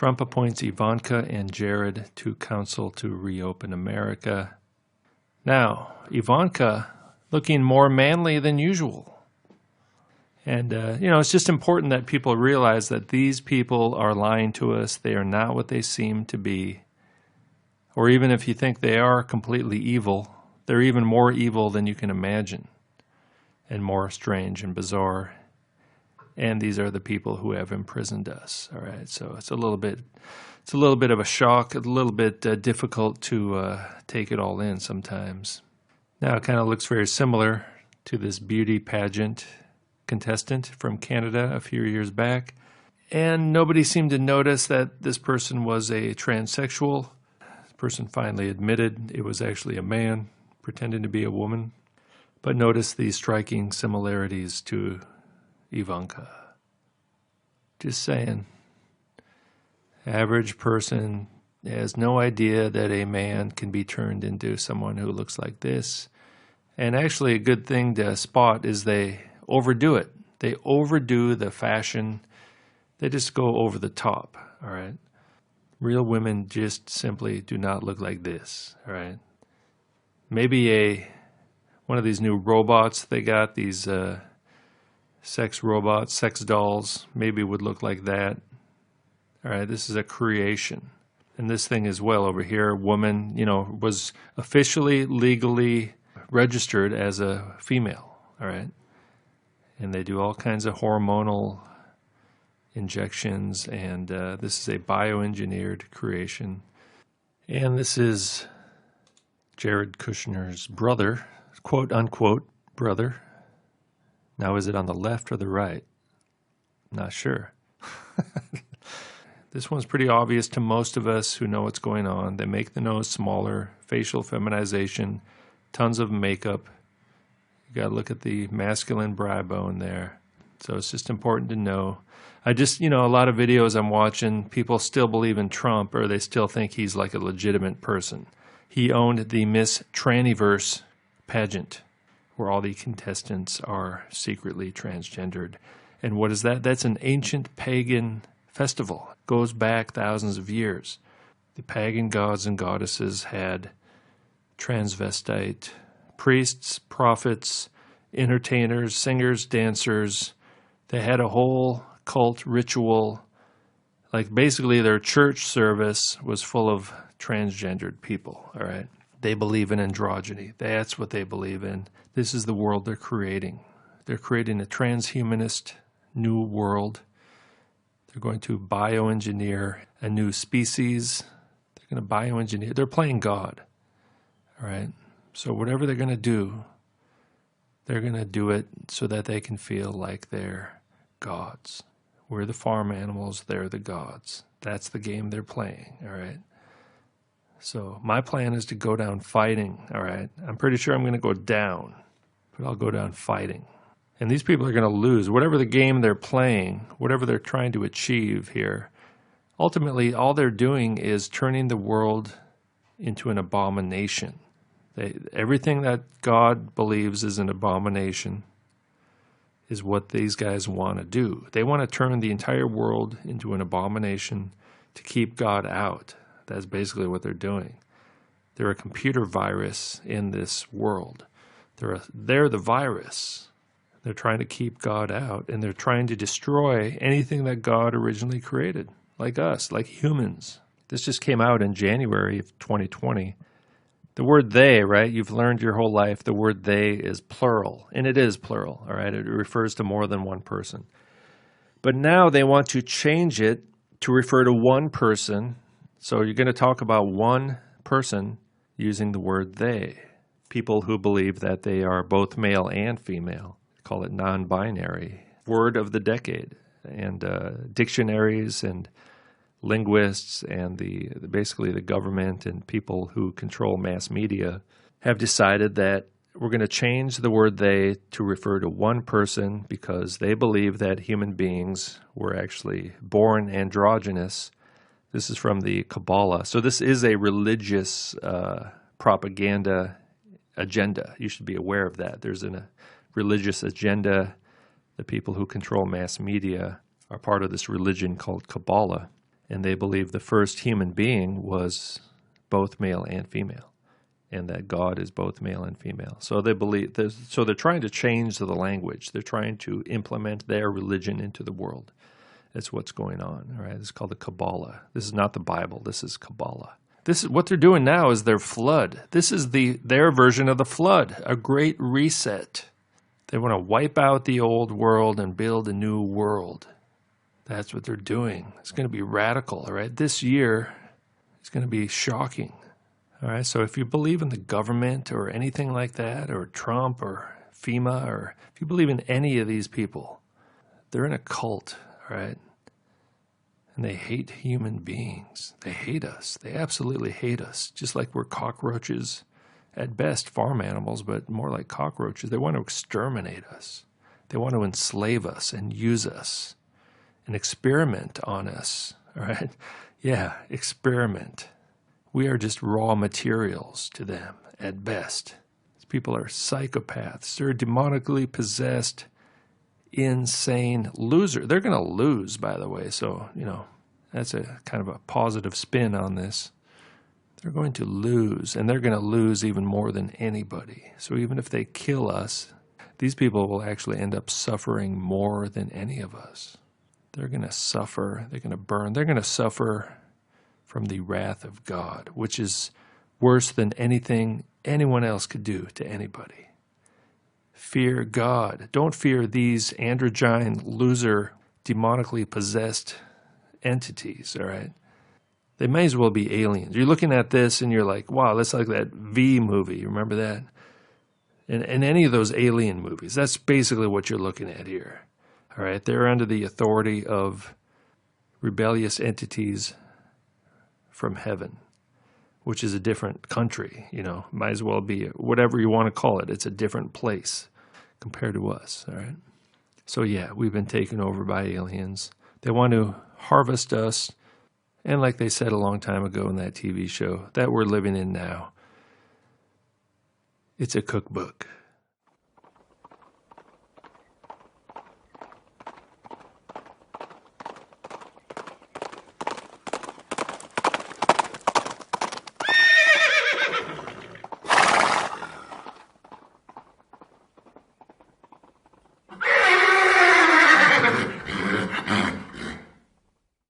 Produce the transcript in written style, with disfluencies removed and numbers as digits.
Trump appoints Ivanka and Jared to counsel to reopen America. Now, Ivanka looking more manly than usual. And, it's just important that people realize that these people are lying to us. They are not what they seem to be. Or even if you think they are completely evil, they're even more evil than you can imagine, and more strange and bizarre. And these are the people who have imprisoned us. All right, so it's a little bit of a shock, a little bit difficult to take it all in sometimes. Now it kind of looks very similar to this beauty pageant contestant from Canada a few years back, and nobody seemed to notice that this person was a transsexual. The person finally admitted it was actually a man pretending to be a woman. But notice these striking similarities to Ivanka. Just saying. Average person has no idea that a man can be turned into someone who looks like this. And actually a good thing to spot is they overdo it. They overdo the fashion. They just go over the top, all right? Real women just simply do not look like this, all right? Maybe one of these new robots they got, these sex robots, sex dolls, maybe would look like that. All right, this is a creation. And this thing as well over here, woman, was officially, legally registered as a female, all right? And they do all kinds of hormonal injections, and this is a bioengineered creation. And this is Jared Kushner's brother, quote unquote brother. Now, is it on the left or the right? Not sure. This one's pretty obvious to most of us who know what's going on. They make the nose smaller, facial feminization, tons of makeup. You got to look at the masculine brow bone there. So it's just important to know. A lot of videos I'm watching, people still believe in Trump, or they still think he's like a legitimate person. He owned the Miss Tranniverse pageant, where all the contestants are secretly transgendered. And what is that? That's an ancient pagan festival. It goes back thousands of years. The pagan gods and goddesses had transvestite priests, prophets, entertainers, singers, dancers. They had a whole cult ritual. Like basically their church service was full of transgendered people, all right? They believe in androgyny. That's what they believe in. This is the world they're creating. They're creating a transhumanist new world. They're going to bioengineer a new species. They're going to bioengineer. They're playing God, all right? So whatever they're going to do, they're going to do it so that they can feel like they're gods. We're the farm animals. They're the gods. That's the game they're playing, all right? So my plan is to go down fighting, all right? I'm pretty sure I'm going to go down, but I'll go down fighting. And these people are going to lose. Whatever the game they're playing, whatever they're trying to achieve here, ultimately all they're doing is turning the world into an abomination. Everything that God believes is an abomination is what these guys want to do. They want to turn the entire world into an abomination to keep God out. That's basically what they're doing. They're a computer virus in this world. They're the virus. They're trying to keep God out, and they're trying to destroy anything that God originally created, like us, like humans. This just came out in January of 2020. The word they, right? You've learned your whole life the word they is plural, and it is plural, all right? It refers to more than one person. But now they want to change it to refer to one person. So you're going to talk about one person using the word they. People who believe that they are both male and female. Call it non-binary. Word of the decade. And dictionaries and linguists and basically the government and people who control mass media have decided that we're going to change the word they to refer to one person because they believe that human beings were actually born androgynous. This is from the Kabbalah. So this is a religious propaganda agenda. You should be aware of that. There's a religious agenda. The people who control mass media are part of this religion called Kabbalah. And they believe the first human being was both male and female, and that God is both male and female. So they believe, so they're trying to change the language. They're trying to implement their religion into the world. That's what's going on, all right? It's called the Kabbalah. This is not the Bible. This is Kabbalah. This is what they're doing now is their flood. This is their version of the flood, a great reset. They want to wipe out the old world and build a new world. That's what they're doing. It's going to be radical, all right? This year is going to be shocking, all right? So if you believe in the government or anything like that, or Trump or FEMA, or if you believe in any of these people, they're in a cult, all right? And they hate human beings. They hate us. They absolutely hate us, just like we're cockroaches, at best farm animals, but more like cockroaches. They want to exterminate us. They want to enslave us and use us and experiment on us, all right? Yeah, experiment. We are just raw materials to them at best. These people are psychopaths. They're demonically possessed, insane loser. They're going to lose, by the way, so, you know, that's a kind of a positive spin on this. They're going to lose, and they're going to lose even more than anybody. So even if they kill us, these people will actually end up suffering more than any of us. They're going to suffer. They're going to burn. They're going to suffer from the wrath of God, which is worse than anything anyone else could do to anybody. Fear God. Don't fear these androgyne, loser, demonically possessed entities, all right? They may as well be aliens. You're looking at this and you're like, wow, that's like that V movie. Remember that? In any of those alien movies, that's basically what you're looking at here. All right, they're under the authority of rebellious entities from heaven, which is a different country, you know, might as well be whatever you want to call it. It's a different place compared to us, all right? So yeah, we've been taken over by aliens. They want to harvest us, and like they said a long time ago in that TV show that we're living in now, it's a cookbook.